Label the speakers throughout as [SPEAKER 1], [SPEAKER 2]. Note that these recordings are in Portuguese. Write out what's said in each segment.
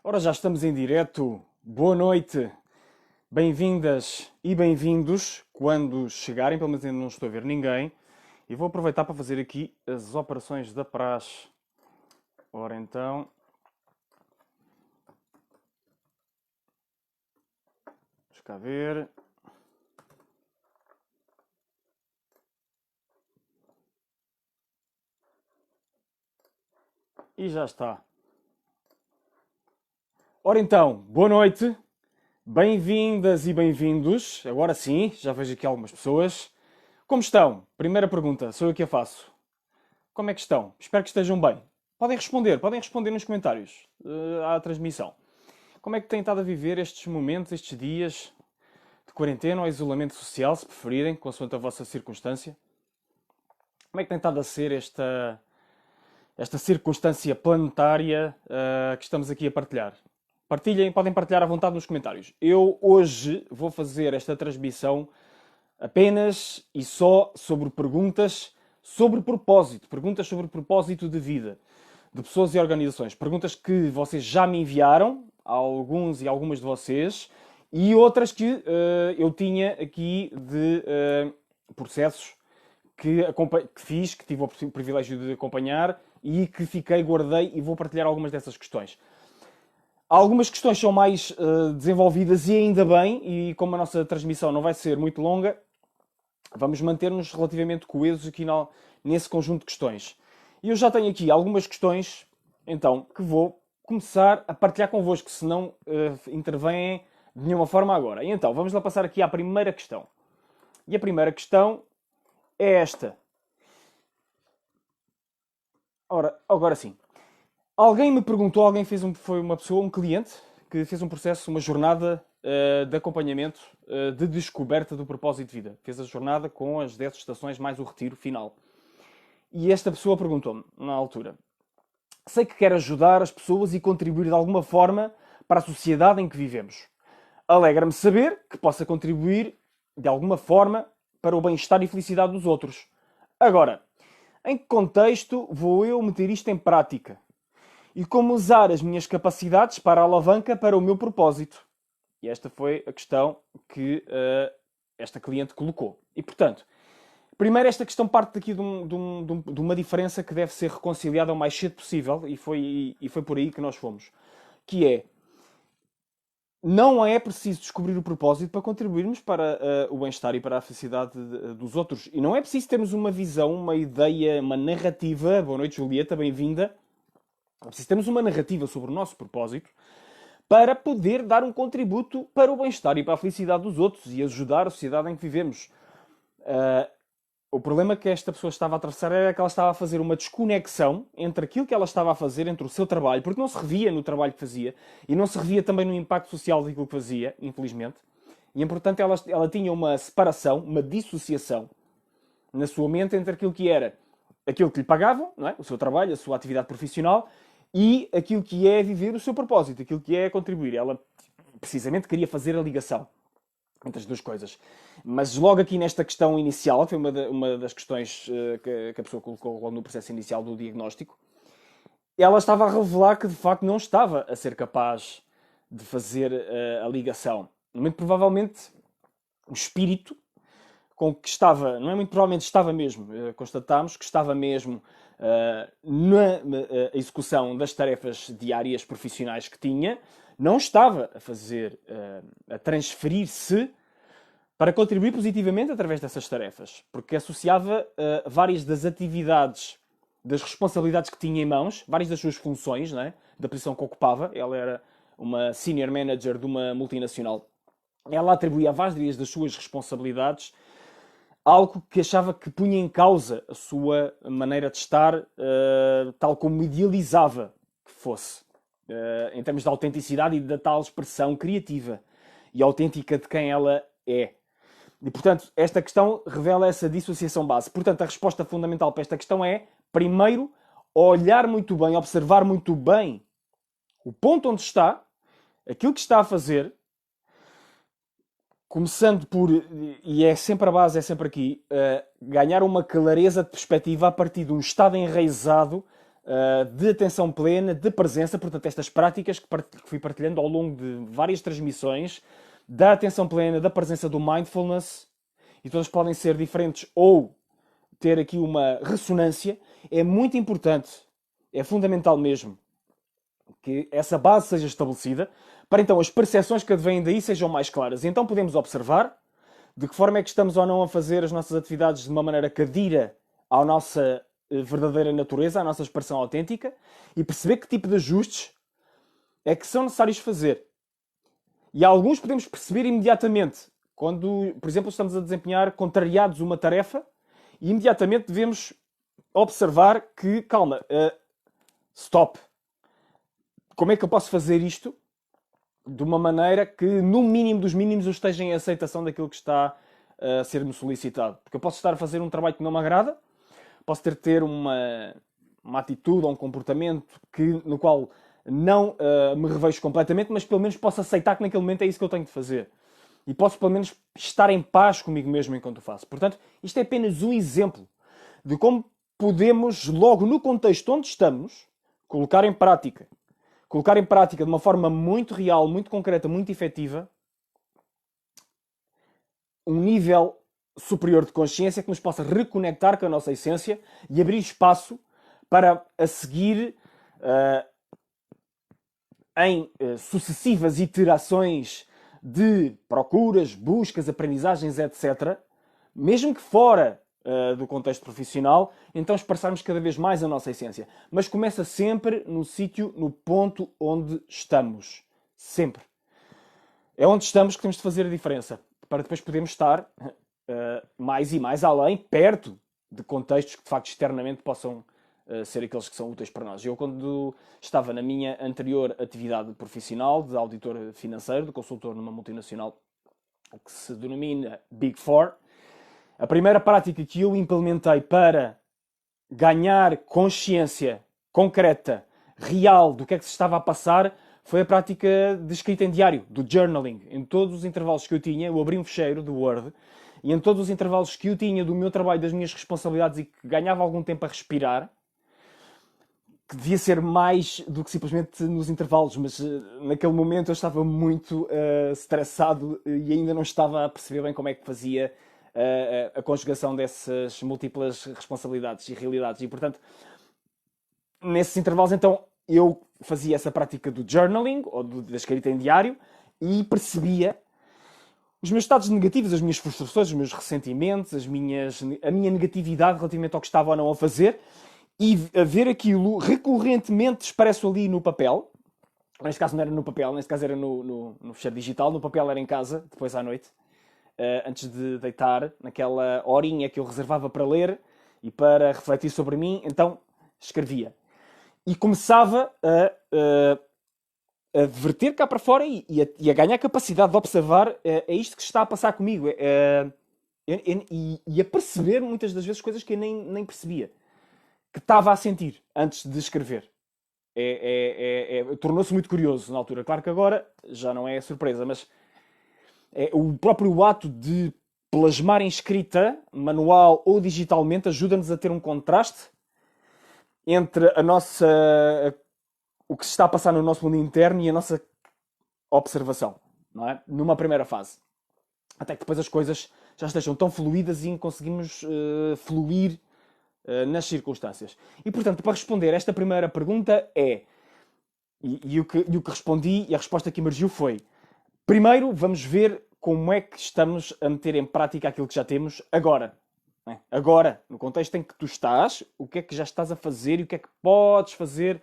[SPEAKER 1] Ora, já estamos em direto. Boa noite. Bem-vindas e bem-vindos quando chegarem, pelo menos ainda não estou a ver ninguém. E vou aproveitar para fazer aqui as operações da praxe. Ora então. Deixa cá ver. E já está. Ora então, boa noite. Bem-vindas e bem-vindos. Agora sim, já vejo aqui algumas pessoas. Como estão? Primeira pergunta, sou eu que a faço. Como é que estão? Espero que estejam bem. Podem responder nos comentários à transmissão. Como é que têm estado a viver estes momentos, estes dias de quarentena ou isolamento social, se preferirem, consoante a vossa circunstância? Como é que tem estado a ser esta circunstância planetária que estamos aqui a partilhar? Partilhem, podem partilhar à vontade nos comentários. Eu hoje vou fazer esta transmissão apenas e só sobre perguntas sobre propósito. Perguntas sobre propósito de vida de pessoas e organizações. Perguntas que vocês já me enviaram, alguns e algumas de vocês, e outras que eu tinha aqui de processos que fiz, que tive o privilégio de acompanhar e que guardei e vou partilhar algumas dessas questões. Algumas questões são mais desenvolvidas e ainda bem, e como a nossa transmissão não vai ser muito longa, vamos manter-nos relativamente coesos aqui nesse conjunto de questões. E eu já tenho aqui algumas questões, então, que vou começar a partilhar convosco, se não intervêm de nenhuma forma agora. E então, vamos lá passar aqui à primeira questão. E a primeira questão é esta. Ora, agora sim. Alguém me perguntou, foi uma pessoa, um cliente, que fez um processo, uma jornada de acompanhamento, de descoberta do propósito de vida. Fez a jornada com as 10 estações mais o retiro final. E esta pessoa perguntou-me, na altura, sei que quer ajudar as pessoas e contribuir de alguma forma para a sociedade em que vivemos. Alegra-me saber que possa contribuir de alguma forma para o bem-estar e felicidade dos outros. Agora, em que contexto vou eu meter isto em prática? E como usar as minhas capacidades para a alavanca para o meu propósito? E esta foi a questão que esta cliente colocou. E, portanto, primeiro esta questão parte aqui de uma diferença que deve ser reconciliada o mais cedo possível, e foi por aí que nós fomos. Que é, não é preciso descobrir o propósito para contribuirmos para o bem-estar e para a felicidade dos outros. E não é preciso termos uma visão, uma ideia, uma narrativa. Boa noite, Julieta, bem-vinda. É preciso termos uma narrativa sobre o nosso propósito para poder dar um contributo para o bem-estar e para a felicidade dos outros e ajudar a sociedade em que vivemos. O problema que esta pessoa estava a atravessar era que ela estava a fazer uma desconexão entre aquilo que ela estava a fazer, entre o seu trabalho, porque não se revia no trabalho que fazia e não se revia também no impacto social daquilo que fazia, infelizmente. E, portanto, ela tinha uma separação, uma dissociação na sua mente entre aquilo que era aquilo que lhe pagavam, não é? O seu trabalho, a sua atividade profissional, e aquilo que é viver o seu propósito, aquilo que é contribuir. Ela precisamente queria fazer a ligação entre as duas coisas. Mas logo aqui nesta questão inicial, que foi uma das questões que a pessoa colocou no processo inicial do diagnóstico, ela estava a revelar que de facto não estava a ser capaz de fazer a ligação. Muito provavelmente o espírito com que estava, não é muito provavelmente, estava mesmo, constatámos que estava mesmo na execução das tarefas diárias profissionais que tinha, não estava a fazer, a transferir-se para contribuir positivamente através dessas tarefas, porque associava várias das atividades, das responsabilidades que tinha em mãos, várias das suas funções, não é? Da posição que ocupava. Ela era uma senior manager de uma multinacional. Ela atribuía a várias das suas responsabilidades algo que achava que punha em causa a sua maneira de estar, tal como idealizava que fosse, em termos de autenticidade e da tal expressão criativa e autêntica de quem ela é. E, portanto, esta questão revela essa dissociação base. Portanto, a resposta fundamental para esta questão é, primeiro, olhar muito bem, observar muito bem o ponto onde está, aquilo que está a fazer, começando por, e é sempre a base, é sempre aqui, ganhar uma clareza de perspectiva a partir de um estado enraizado de atenção plena, de presença, portanto, estas práticas que fui partilhando ao longo de várias transmissões, da atenção plena, da presença do mindfulness, e todas podem ser diferentes ou ter aqui uma ressonância, é muito importante, é fundamental mesmo, que essa base seja estabelecida, para então as percepções que advêm daí sejam mais claras. E então podemos observar de que forma é que estamos ou não a fazer as nossas atividades de uma maneira que adira à nossa verdadeira natureza, à nossa expressão autêntica, e perceber que tipo de ajustes é que são necessários fazer. E alguns podemos perceber imediatamente, quando, por exemplo, estamos a desempenhar contrariados uma tarefa, e imediatamente devemos observar que, calma, stop. Como é que eu posso fazer isto de uma maneira que, no mínimo dos mínimos, eu esteja em aceitação daquilo que está a ser-me solicitado? Porque eu posso estar a fazer um trabalho que não me agrada, posso ter uma atitude ou um comportamento no qual não me revejo completamente, mas pelo menos posso aceitar que naquele momento é isso que eu tenho de fazer. E posso pelo menos estar em paz comigo mesmo enquanto o faço. Portanto, isto é apenas um exemplo de como podemos, logo no contexto onde estamos, colocar em prática de uma forma muito real, muito concreta, muito efetiva, um nível superior de consciência que nos possa reconectar com a nossa essência e abrir espaço para a seguir em sucessivas iterações de procuras, buscas, aprendizagens, etc., mesmo que fora do contexto profissional, então expressarmos cada vez mais a nossa essência. Mas começa sempre no sítio, no ponto onde estamos. Sempre. É onde estamos que temos de fazer a diferença, para depois podermos estar mais e mais além, perto de contextos que de facto externamente possam ser aqueles que são úteis para nós. Eu, quando estava na minha anterior atividade profissional de auditor financeiro, de consultor numa multinacional que se denomina Big Four, a primeira prática que eu implementei para ganhar consciência concreta, real, do que é que se estava a passar, foi a prática de escrita em diário, do journaling. Em todos os intervalos que eu tinha, eu abri um fecheiro do Word, e em todos os intervalos que eu tinha do meu trabalho, das minhas responsabilidades, e que ganhava algum tempo a respirar, que devia ser mais do que simplesmente nos intervalos, mas naquele momento eu estava muito estressado e ainda não estava a perceber bem como é que fazia a conjugação dessas múltiplas responsabilidades e realidades. E, portanto, nesses intervalos, então, eu fazia essa prática do journaling, ou da escrita em diário, e percebia os meus estados negativos, as minhas frustrações, os meus ressentimentos, a minha negatividade relativamente ao que estava ou não a fazer, e a ver aquilo recorrentemente expresso ali no papel. Neste caso não era no papel, neste caso era no fecheiro digital. No papel era em casa, depois à noite, antes de deitar, naquela horinha que eu reservava para ler e para refletir sobre mim, então escrevia. E começava a verter cá para fora e a ganhar capacidade de observar é isto que está a passar comigo. E a perceber muitas das vezes coisas que eu nem percebia que estava a sentir antes de escrever. Tornou-se muito curioso na altura. Claro que agora já não é surpresa, mas o próprio ato de plasmar em escrita, manual ou digitalmente, ajuda-nos a ter um contraste entre o que se está a passar no nosso mundo interno e a nossa observação, não é? Numa primeira fase. Até que depois as coisas já estejam tão fluídas e conseguimos fluir nas circunstâncias. E, portanto, para responder esta primeira pergunta e o que respondi e a resposta que emergiu foi: primeiro, vamos ver como é que estamos a meter em prática aquilo que já temos agora. Agora, no contexto em que tu estás, o que é que já estás a fazer e o que é que podes fazer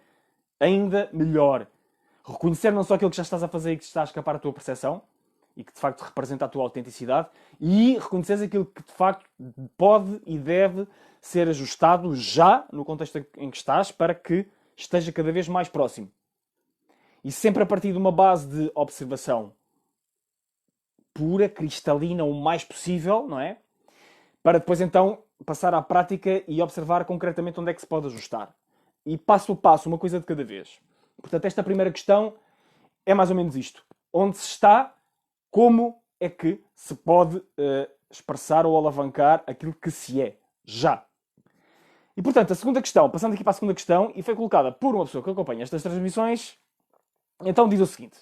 [SPEAKER 1] ainda melhor. Reconhecer não só aquilo que já estás a fazer e que está a escapar da tua percepção e que de facto representa a tua autenticidade, e reconhecer aquilo que de facto pode e deve ser ajustado já no contexto em que estás para que esteja cada vez mais próximo. E sempre a partir de uma base de observação pura, cristalina, o mais possível, não é? Para depois então passar à prática e observar concretamente onde é que se pode ajustar. E passo a passo, uma coisa de cada vez. Portanto, esta primeira questão é mais ou menos isto. Onde se está, como é que se pode expressar ou alavancar aquilo que se é, já. E, portanto, a segunda questão, passando aqui para a segunda questão, e foi colocada por uma pessoa que acompanha estas transmissões, então diz o seguinte: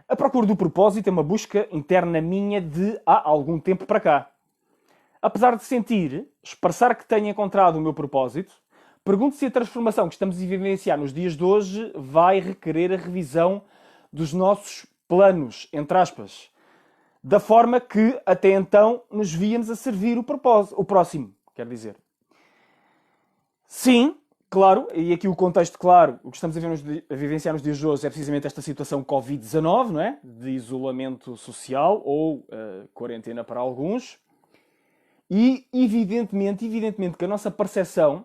[SPEAKER 1] a procura do propósito é uma busca interna minha de há algum tempo para cá. Apesar de sentir, expressar que tenho encontrado o meu propósito, pergunto se a transformação que estamos a vivenciar nos dias de hoje vai requerer a revisão dos nossos planos, entre aspas, da forma que até então nos víamos a servir o próximo, quer dizer. Sim, claro, e aqui o contexto claro, o que estamos a vivenciar nos dias de hoje é precisamente esta situação Covid-19, não é? De isolamento social ou quarentena para alguns. E evidentemente que a nossa percepção,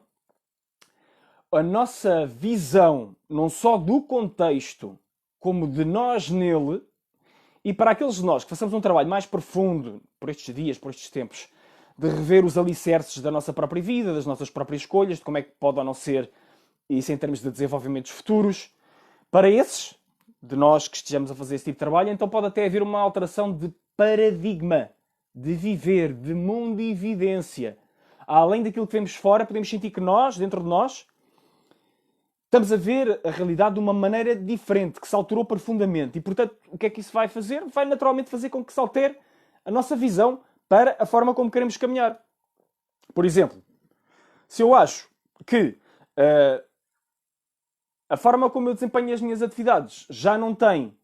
[SPEAKER 1] a nossa visão, não só do contexto, como de nós nele, e para aqueles de nós que façamos um trabalho mais profundo por estes dias, por estes tempos, de rever os alicerces da nossa própria vida, das nossas próprias escolhas, de como é que pode ou não ser, isso em termos de desenvolvimentos futuros, para esses de nós que estejamos a fazer esse tipo de trabalho, então pode até haver uma alteração de paradigma, de viver, de mundividência. Além daquilo que vemos fora, podemos sentir que nós, dentro de nós, estamos a ver a realidade de uma maneira diferente, que se alterou profundamente. E, portanto, o que é que isso vai fazer? Vai naturalmente fazer com que se altere a nossa visão para a forma como queremos caminhar. Por exemplo, se eu acho que a forma como eu desempenho as minhas atividades já não tem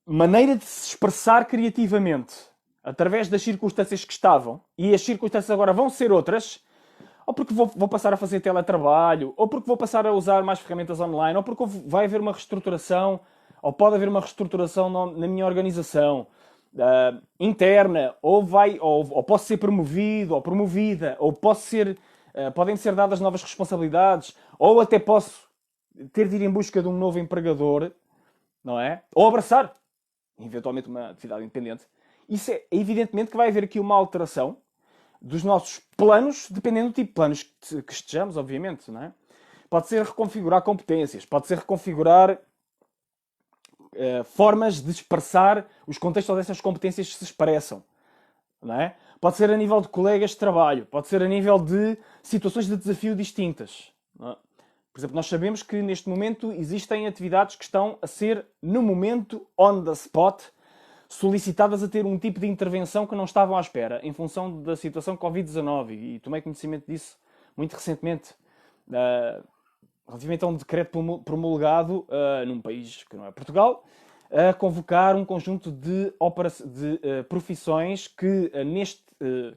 [SPEAKER 1] maneira de se expressar criativamente através das circunstâncias que estavam, e as circunstâncias agora vão ser outras, ou porque vou passar a fazer teletrabalho, ou porque vou passar a usar mais ferramentas online, ou porque vai haver uma reestruturação, ou pode haver uma reestruturação na minha organização interna, ou posso ser promovido, ou promovida, ou podem ser dadas novas responsabilidades, ou até posso ter de ir em busca de um novo empregador, não é? Ou abraçar, eventualmente, uma atividade independente. Isso é evidentemente que vai haver aqui uma alteração dos nossos planos, dependendo do tipo de planos que estejamos, obviamente, não é? Pode ser reconfigurar competências, pode ser reconfigurar formas de expressar os contextos dessas competências que se expressam, não é? Pode ser a nível de colegas de trabalho, pode ser a nível de situações de desafio distintas, não é? Por exemplo, nós sabemos que neste momento existem atividades que estão a ser, no momento, on the spot, solicitadas a ter um tipo de intervenção que não estavam à espera, em função da situação Covid-19. E tomei conhecimento disso muito recentemente, relativamente a um decreto promulgado num país que não é Portugal, a convocar um conjunto de profissões que, neste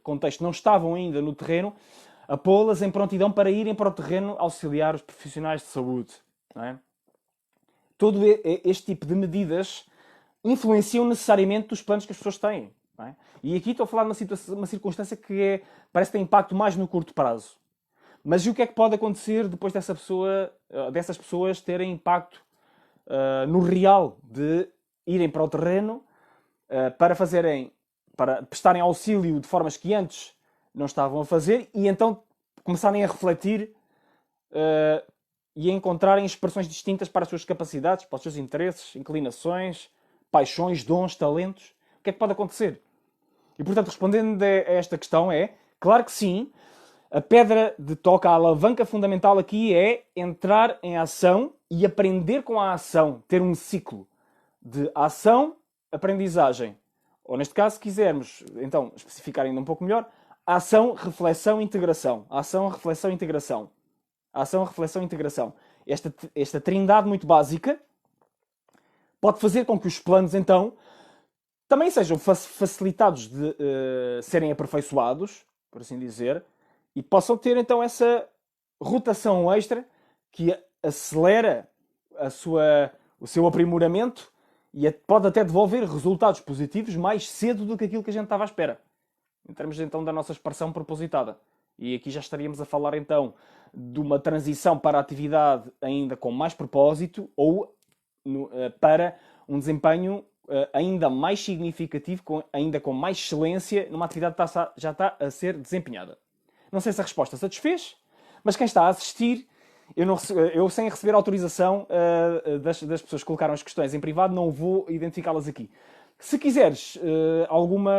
[SPEAKER 1] contexto, não estavam ainda no terreno, a pô-las em prontidão para irem para o terreno auxiliar os profissionais de saúde. Não é? Todo este tipo de medidas influenciam necessariamente os planos que as pessoas têm. Não é? E aqui estou a falar de uma circunstância que parece ter impacto mais no curto prazo. Mas e o que é que pode acontecer depois dessas pessoas terem impacto no real de irem para o terreno para prestarem auxílio de formas que antes não estavam a fazer e então começarem a refletir e a encontrarem expressões distintas para as suas capacidades, para os seus interesses, inclinações, paixões, dons, talentos. O que é que pode acontecer? E, portanto, respondendo a esta questão claro que sim, a pedra de toque, a alavanca fundamental aqui é entrar em ação e aprender com a ação, ter um ciclo de ação, aprendizagem. Ou, neste caso, se quisermos, então, especificar ainda um pouco melhor, ação, reflexão, integração. Ação, reflexão, integração. Ação, reflexão, integração. Esta trindade muito básica pode fazer com que os planos, então, também sejam facilitados de serem aperfeiçoados, por assim dizer, e possam ter, então, essa rotação extra que acelera o seu aprimoramento e pode até devolver resultados positivos mais cedo do que aquilo que a gente estava à espera. Em termos, então, da nossa expressão propositada. E aqui já estaríamos a falar, então, de uma transição para a atividade ainda com mais propósito ou para um desempenho ainda mais significativo, ainda com mais excelência, numa atividade que já está a ser desempenhada. Não sei se a resposta satisfez, mas quem está a assistir, eu sem receber autorização das pessoas que colocaram as questões em privado, não vou identificá-las aqui. Se quiseres alguma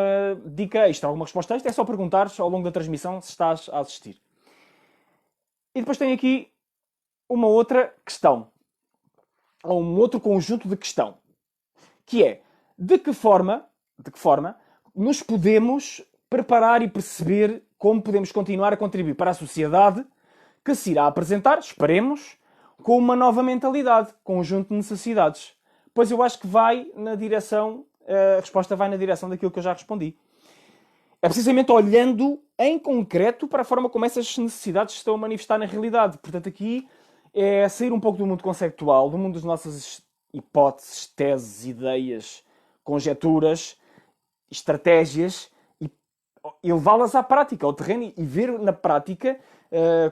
[SPEAKER 1] dica extra, alguma resposta extra, é só perguntares ao longo da transmissão se estás a assistir. E depois tem aqui uma outra questão, ou um outro conjunto de questão, que é de que forma nos podemos preparar e perceber como podemos continuar a contribuir para a sociedade que se irá apresentar, esperemos, com uma nova mentalidade, conjunto de necessidades. Pois eu acho que vai na direção, a resposta vai na direção daquilo que eu já respondi. É precisamente olhando em concreto para a forma como essas necessidades estão a manifestar na realidade. Portanto, aqui é sair um pouco do mundo conceptual, do mundo das nossas hipóteses, teses, ideias, conjecturas, estratégias e levá-las à prática, ao terreno, e ver na prática,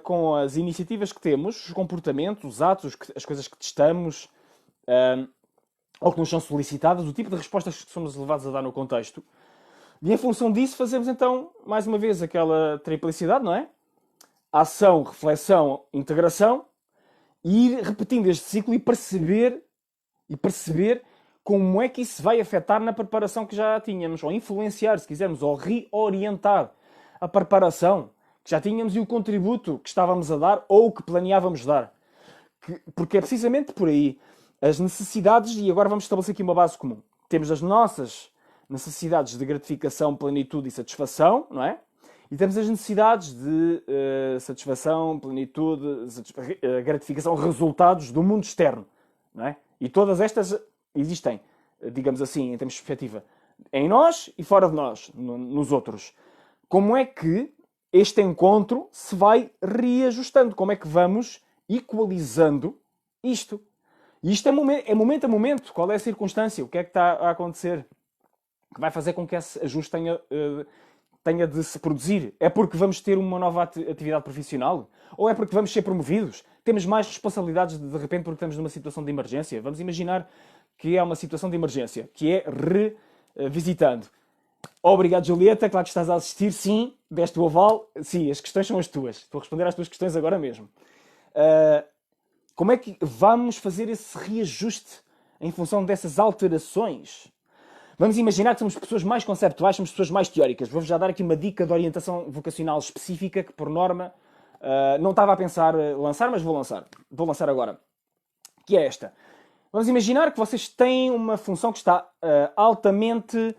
[SPEAKER 1] com as iniciativas que temos, os comportamentos, os atos, as coisas que testamos, ou que nos são solicitadas, o tipo de respostas que somos levados a dar no contexto. E em função disso fazemos então, mais uma vez, aquela triplicidade, não é? Ação, reflexão, integração, e ir repetindo este ciclo e perceber como é que isso vai afetar na preparação que já tínhamos, ou influenciar, se quisermos, ou reorientar a preparação que já tínhamos e o contributo que estávamos a dar ou que planeávamos dar. Porque é precisamente por aí as necessidades, e agora vamos estabelecer aqui uma base comum. Temos as nossas necessidades de gratificação, plenitude e satisfação, não é? E temos as necessidades de satisfação, plenitude, gratificação, resultados do mundo externo, não é? E todas estas existem, digamos assim, em termos de perspectiva, em nós e fora de nós, nos outros. Como é que este encontro se vai reajustando? Como é que vamos equalizando isto? E isto é momento a momento. Qual é a circunstância? O que é que está a acontecer? Que vai fazer com que esse ajuste tenha de se produzir? É porque vamos ter uma nova atividade profissional? Ou é porque vamos ser promovidos? Temos mais responsabilidades de repente porque estamos numa situação de emergência? Vamos imaginar que é uma situação de emergência, que é revisitando. Obrigado, Julieta, claro que estás a assistir, sim, deste o aval, sim, as questões são as tuas. Estou a responder às tuas questões agora mesmo. Como é que vamos fazer esse reajuste em função dessas alterações? Vamos imaginar que somos pessoas mais conceptuais, somos pessoas mais teóricas. Vou-vos já dar aqui uma dica de orientação vocacional específica que, por norma, não estava a pensar lançar, mas vou lançar. Vou lançar agora. Que é esta. Vamos imaginar que vocês têm uma função que está altamente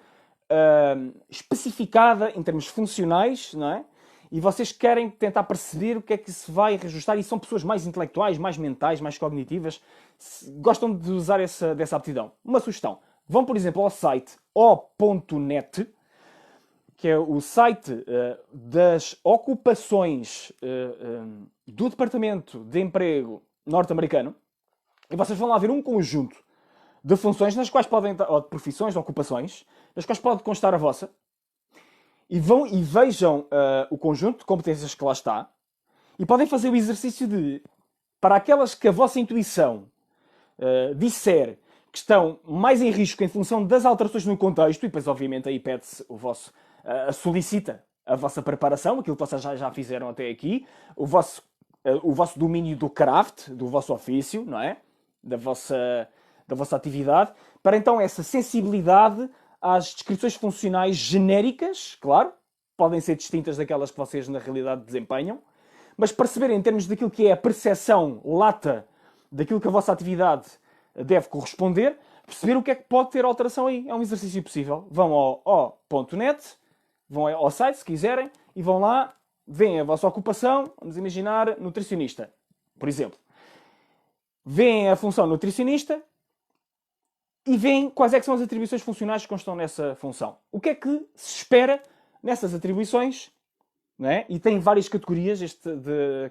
[SPEAKER 1] especificada em termos funcionais, não é? E vocês querem tentar perceber o que é que se vai reajustar, e são pessoas mais intelectuais, mais mentais, mais cognitivas, gostam de usar dessa aptidão. Uma sugestão. Vão, por exemplo, ao site o.net, que é o site das ocupações do Departamento de Emprego norte-americano, e vocês vão lá ver um conjunto de funções nas quais podem, ou de profissões, de ocupações, nas quais pode constar a vossa, e vão e vejam o conjunto de competências que lá está, e podem fazer o exercício de, para aquelas que a vossa intuição disser que estão mais em risco em função das alterações no contexto, e depois obviamente aí pede-se solicita a vossa preparação, aquilo que vocês já fizeram até aqui, o vosso domínio do craft, do vosso ofício, não é? Da vossa atividade, para então essa sensibilidade às descrições funcionais genéricas, claro, podem ser distintas daquelas que vocês na realidade desempenham, mas perceberem em termos daquilo que é a percepção lata daquilo que a vossa atividade deve corresponder, perceber o que é que pode ter alteração aí. É um exercício possível. Vão ao .net, vão ao site se quiserem, e vão lá, veem a vossa ocupação, vamos imaginar nutricionista, por exemplo. Veem a função nutricionista e veem quais é que são as atribuições funcionais que constam nessa função. O que é que se espera nessas atribuições? Não é? E tem várias categorias,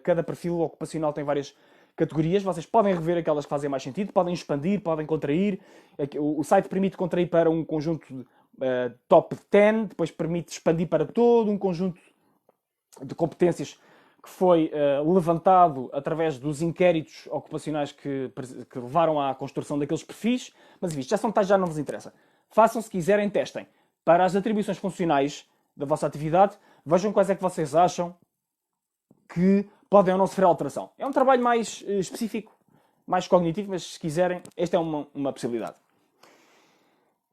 [SPEAKER 1] cada perfil ocupacional tem várias categorias. Vocês podem rever aquelas que fazem mais sentido, podem expandir, podem contrair. O site permite contrair para um conjunto top 10, depois permite expandir para todo um conjunto de competências que foi levantado através dos inquéritos ocupacionais que levaram à construção daqueles perfis. Mas isto já são detalhes, já não vos interessa. Façam, se quiserem, testem. Para as atribuições funcionais da vossa atividade, vejam quais é que vocês acham que podem ou não sofrer alteração. É um trabalho mais específico, mais cognitivo, mas se quiserem, esta é uma possibilidade.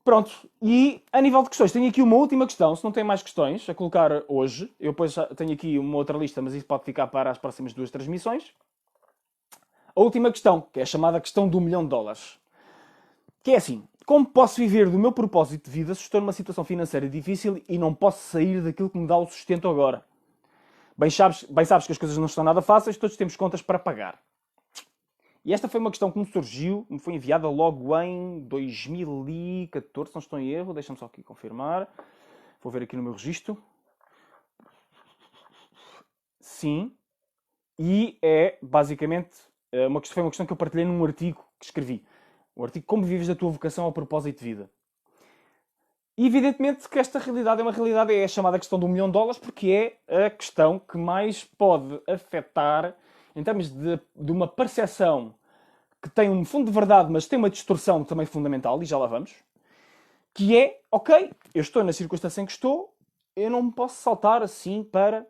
[SPEAKER 1] Pronto, e a nível de questões, tenho aqui uma última questão, se não tem mais questões a colocar hoje, eu depois tenho aqui uma outra lista, mas isso pode ficar para as próximas 2 transmissões. A última questão, que é a chamada questão do $1.000.000. Que é assim, como posso viver do meu propósito de vida se estou numa situação financeira difícil e não posso sair daquilo que me dá o sustento agora? Bem sabes que as coisas não estão nada fáceis, todos temos contas para pagar. E esta foi uma questão que me surgiu, me foi enviada logo em 2014, se não estou em erro, deixa-me só aqui confirmar. Vou ver aqui no meu registro. Sim. E é, basicamente, foi uma questão que eu partilhei num artigo que escrevi. O artigo Como Vives da Tua Vocação ao Propósito de Vida. E evidentemente que esta realidade é uma realidade, é a chamada questão do $1.000.000, porque é a questão que mais pode afetar, em termos de uma percepção que tem um fundo de verdade, mas tem uma distorção também fundamental, e já lá vamos, que é, ok, eu estou na circunstância em que estou, eu não me posso saltar assim para...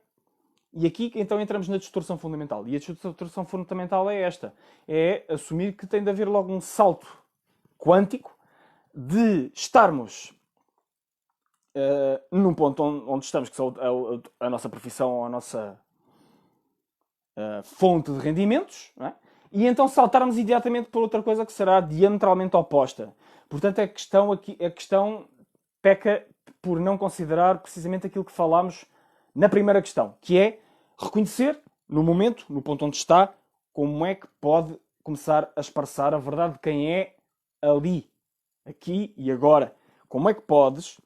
[SPEAKER 1] E aqui então entramos na distorção fundamental. E a distorção fundamental é esta. É assumir que tem de haver logo um salto quântico de estarmos num ponto onde estamos, que é a nossa profissão ou a nossa fonte de rendimentos, não é? E então saltarmos imediatamente por outra coisa que será diametralmente oposta. Portanto, a questão peca por não considerar precisamente aquilo que falámos na primeira questão, que é reconhecer, no momento, no ponto onde está, como é que pode começar a esparçar a verdade de quem é ali, aqui e agora. Como é que podes,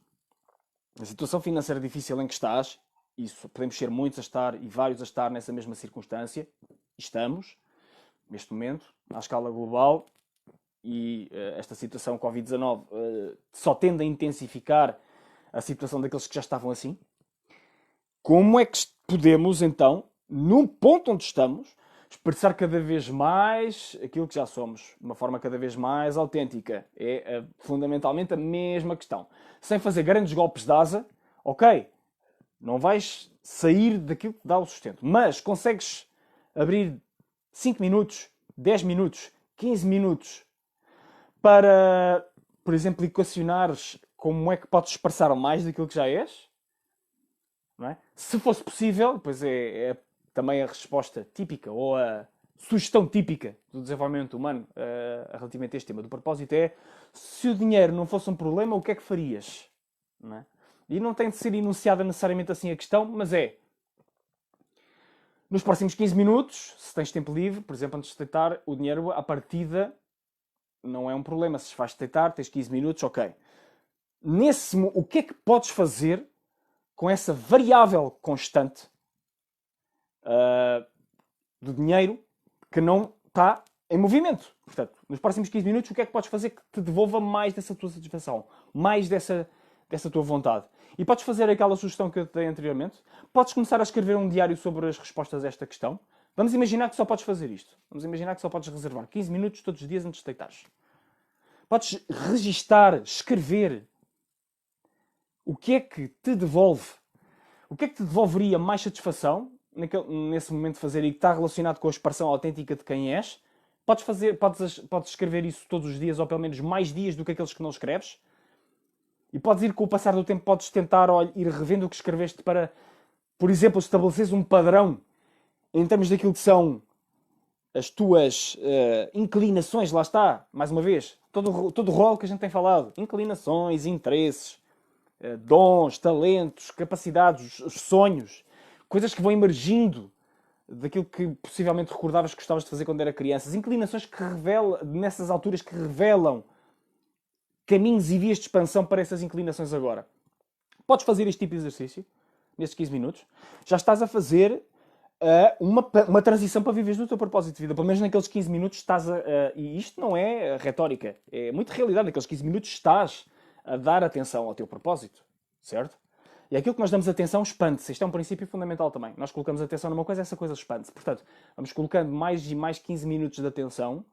[SPEAKER 1] na situação financeira difícil em que estás, isso podemos ser muitos a estar e vários a estar nessa mesma circunstância, estamos, neste momento, à escala global, e esta situação Covid-19 só tende a intensificar a situação daqueles que já estavam assim. Como é que podemos, então, num ponto onde estamos, expressar cada vez mais aquilo que já somos, de uma forma cada vez mais autêntica? É fundamentalmente a mesma questão. Sem fazer grandes golpes de asa, ok, não vais sair daquilo que dá o sustento, mas consegues abrir 5 minutos, 10 minutos, 15 minutos para, por exemplo, equacionares como é que podes expressar mais daquilo que já és? Não é? Se fosse possível, pois é também a resposta típica ou a sugestão típica do desenvolvimento humano relativamente a este tema do propósito é: se o dinheiro não fosse um problema, o que é que farias? Não é? E não tem de ser enunciada necessariamente assim a questão, mas é: nos próximos 15 minutos, se tens tempo livre, por exemplo, antes de deitar, o dinheiro à partida não é um problema. Se vais deitar, tens 15 minutos, ok. O que é que podes fazer com essa variável constante do dinheiro que não está em movimento? Portanto, nos próximos 15 minutos, o que é que podes fazer que te devolva mais dessa tua satisfação, mais dessa tua vontade? E podes fazer aquela sugestão que eu te dei anteriormente. Podes começar a escrever um diário sobre as respostas a esta questão. Vamos imaginar que só podes fazer isto. Vamos imaginar que só podes reservar 15 minutos todos os dias antes de deitares. Podes registar, escrever o que é que te devolve. O que é que te devolveria mais satisfação nesse momento de fazer e que está relacionado com a expressão autêntica de quem és? Podes escrever isso todos os dias, ou pelo menos mais dias do que aqueles que não escreves. E podes ir, com o passar do tempo, podes tentar ir revendo o que escreveste para, por exemplo, estabeleceres um padrão em termos daquilo que são as tuas inclinações. Lá está, mais uma vez, todo o rol que a gente tem falado. Inclinações, interesses, dons, talentos, capacidades, os sonhos. Coisas que vão emergindo daquilo que possivelmente recordavas que gostavas de fazer quando era criança. As inclinações que revelam, nessas alturas, que revelam caminhos e vias de expansão para essas inclinações agora. Podes fazer este tipo de exercício nestes 15 minutos. Já estás a fazer uma transição para viveres do teu propósito de vida. Pelo menos naqueles 15 minutos estás e isto não é retórica, é muito realidade. Naqueles 15 minutos estás a dar atenção ao teu propósito, certo? E aquilo que nós damos atenção expande-se. Isto é um princípio fundamental também. Nós colocamos atenção numa coisa, essa coisa expande-se. Portanto, vamos colocando mais e mais 15 minutos de atenção.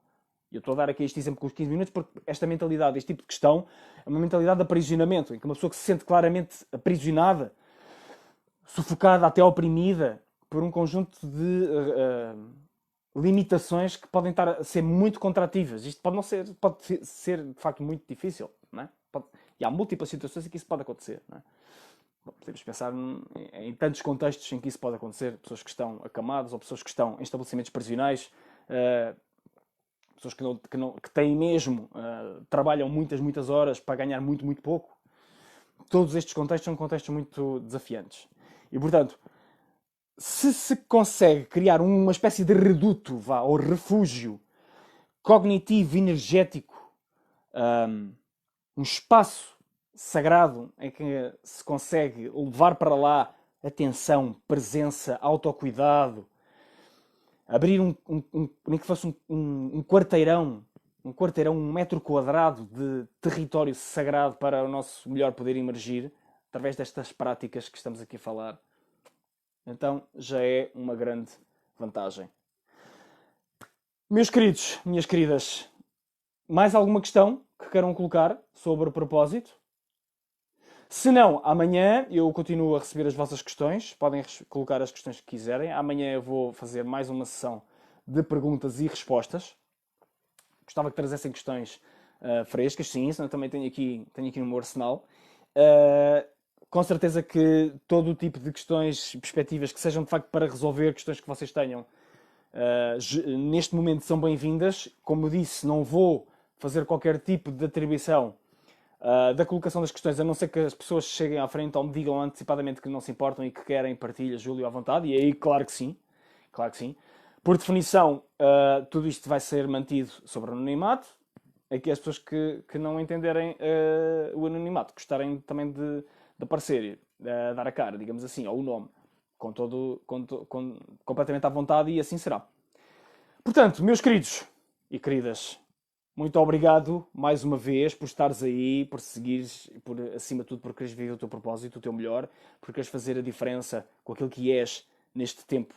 [SPEAKER 1] E eu estou a dar aqui este exemplo com os 15 minutos porque esta mentalidade, este tipo de questão, é uma mentalidade de aprisionamento, em que uma pessoa que se sente claramente aprisionada, sufocada, até oprimida, por um conjunto de limitações que podem estar a ser muito contrativas. Isto pode ser de facto muito difícil, não é? E há múltiplas situações em que isso pode acontecer. Não é? Bom, podemos pensar em tantos contextos em que isso pode acontecer. Pessoas que estão acamadas ou pessoas que estão em estabelecimentos prisionais, pessoas que têm mesmo, trabalham muitas horas para ganhar muito pouco. Todos estes contextos são contextos muito desafiantes. E, portanto, se consegue criar uma espécie de reduto, ou refúgio cognitivo, energético, um espaço sagrado em que se consegue levar para lá atenção, presença, autocuidado, abrir nem que fosse um quarteirão, um metro quadrado de território sagrado para o nosso melhor poder emergir, através destas práticas que estamos aqui a falar, então já é uma grande vantagem. Meus queridos, minhas queridas, mais alguma questão que queiram colocar sobre o propósito? Se não, amanhã eu continuo a receber as vossas questões. Podem colocar as questões que quiserem. Amanhã eu vou fazer mais uma sessão de perguntas e respostas. Gostava que trazessem questões frescas, sim, isso eu também tenho aqui no meu arsenal. Com certeza que todo o tipo de questões, perspectivas que sejam de facto para resolver questões que vocês tenham, neste momento são bem-vindas. Como eu disse, não vou fazer qualquer tipo de atribuição da colocação das questões, a não ser que as pessoas cheguem à frente ou me digam antecipadamente que não se importam e que querem partilha, Júlio, à vontade, e aí claro que sim. Por definição, tudo isto vai ser mantido sobre anonimato. Aqui as pessoas que não entenderem o anonimato, gostarem também de aparecer, dar a cara, digamos assim, ou o nome, completamente à vontade, e assim será. Portanto, meus queridos e queridas, muito obrigado mais uma vez por estares aí, por seguires, acima de tudo, por quereres viver o teu propósito, o teu melhor, por quereres fazer a diferença com aquilo que és neste tempo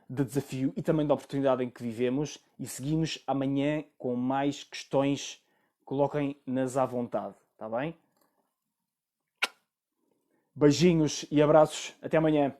[SPEAKER 1] de desafio e também de oportunidade em que vivemos. E seguimos amanhã com mais questões. Coloquem-nas à vontade, está bem? Beijinhos e abraços. Até amanhã.